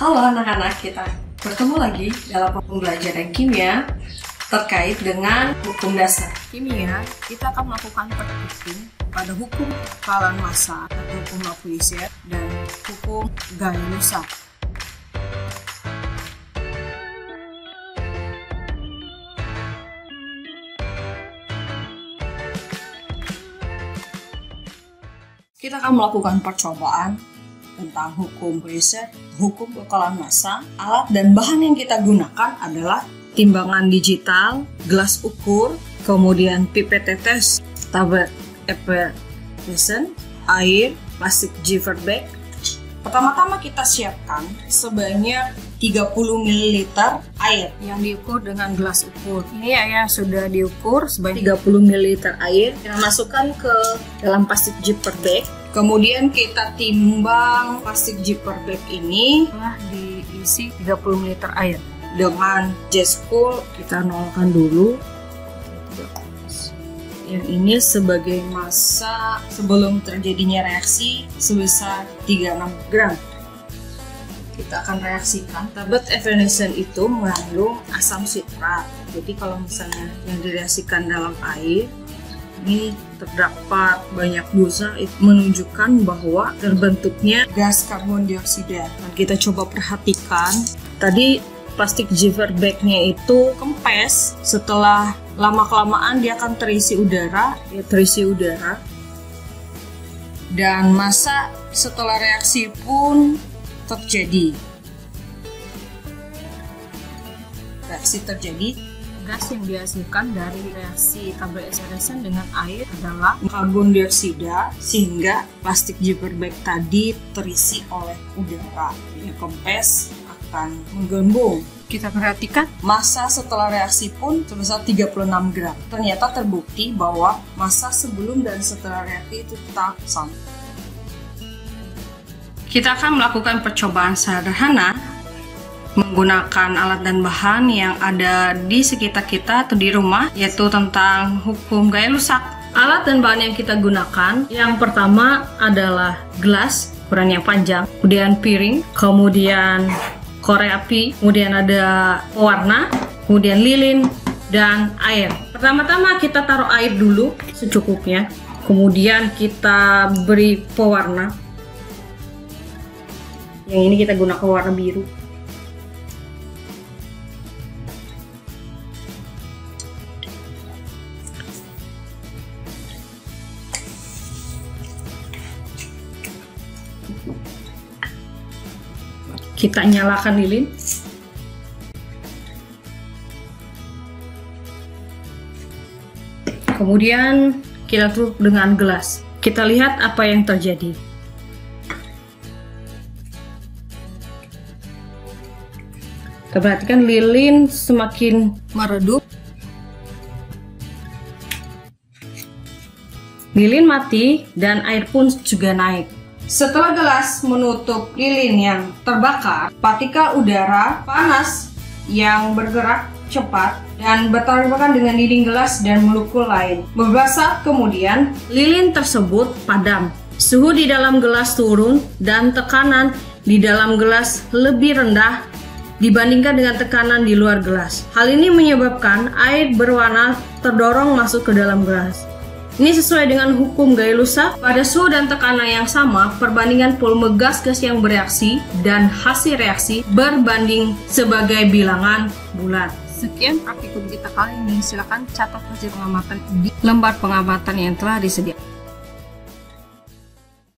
Halo anak-anak, kita bertemu lagi dalam pembelajaran kimia terkait dengan hukum dasar. Kimia, kita akan melakukan praktikum pada hukum kekalahan massa, hukum Lavoisier, dan hukum Gay-Lussac. Kita akan melakukan percobaan tentang hukum Lavoisier, hukum kekalahan massa. Alat dan bahan yang kita gunakan adalah timbangan digital, gelas ukur, kemudian pipet tetes, tablet effervescent, air, plastik Jiffert bag. Pertama-tama kita siapkan sebanyak 30 ml air yang diukur dengan gelas ukur. Ini air yang sudah diukur sebanyak 30 ml air yang masukkan ke dalam plastik Jiffert bag. Kemudian kita timbang plastik Jiffert bag ini telah diisi 30 ml air. Dengan jet spool kita nolkan dulu. Yang ini sebagai massa sebelum terjadinya reaksi sebesar 36 gram. Kita akan reaksikan. Tablet effervescent itu mengandung asam sitrat. Jadi kalau misalnya yang direaksikan dalam air, ini terdapat banyak busa, itu menunjukkan bahwa terbentuknya gas karbon dioksida. Nah, kita coba perhatikan. Tadi plastik Jiffert bag-nya itu kempes, setelah lama-kelamaan dia akan terisi udara, dan massa setelah reaksi pun terjadi. Gas yang dihasilkan dari reaksi tablet effervescent dengan air adalah karbon dioksida, sehingga plastik Jiffert bag tadi terisi oleh udara. Yang kempes akan menggelembung. Kita perhatikan massa setelah reaksi pun sebesar 36 gram. Ternyata terbukti bahwa massa sebelum dan setelah reaksi itu tetap sama. Kita akan melakukan percobaan sederhana menggunakan alat dan bahan yang ada di sekitar kita atau di rumah, yaitu tentang hukum Gay-Lussac. Alat dan bahan yang kita gunakan, yang pertama adalah gelas ukuran yang panjang, kemudian piring, kemudian korek api, kemudian ada pewarna, kemudian lilin, dan air. Pertama-tama kita taruh air dulu secukupnya, kemudian kita beri pewarna. Yang ini kita gunakan warna biru. Kita nyalakan lilin. Kemudian kita tutup dengan gelas. Kita lihat apa yang terjadi. Kita perhatikan lilin semakin meredup. Lilin mati dan air pun juga naik. Setelah gelas menutup lilin yang terbakar, partikel udara panas yang bergerak cepat dan bertabrakan dengan dinding gelas dan molekul lain. Beberapa saat kemudian, lilin tersebut padam. Suhu di dalam gelas turun dan tekanan di dalam gelas lebih rendah dibandingkan dengan tekanan di luar gelas. Hal ini menyebabkan air berwarna terdorong masuk ke dalam gelas. Ini sesuai dengan hukum Gay-Lussac. Pada suhu dan tekanan yang sama, perbandingan volume gas-gas yang bereaksi dan hasil reaksi berbanding sebagai bilangan bulat. Sekian praktikum kita kali ini. Silakan catat hasil pengamatan di lembar pengamatan yang telah disediakan.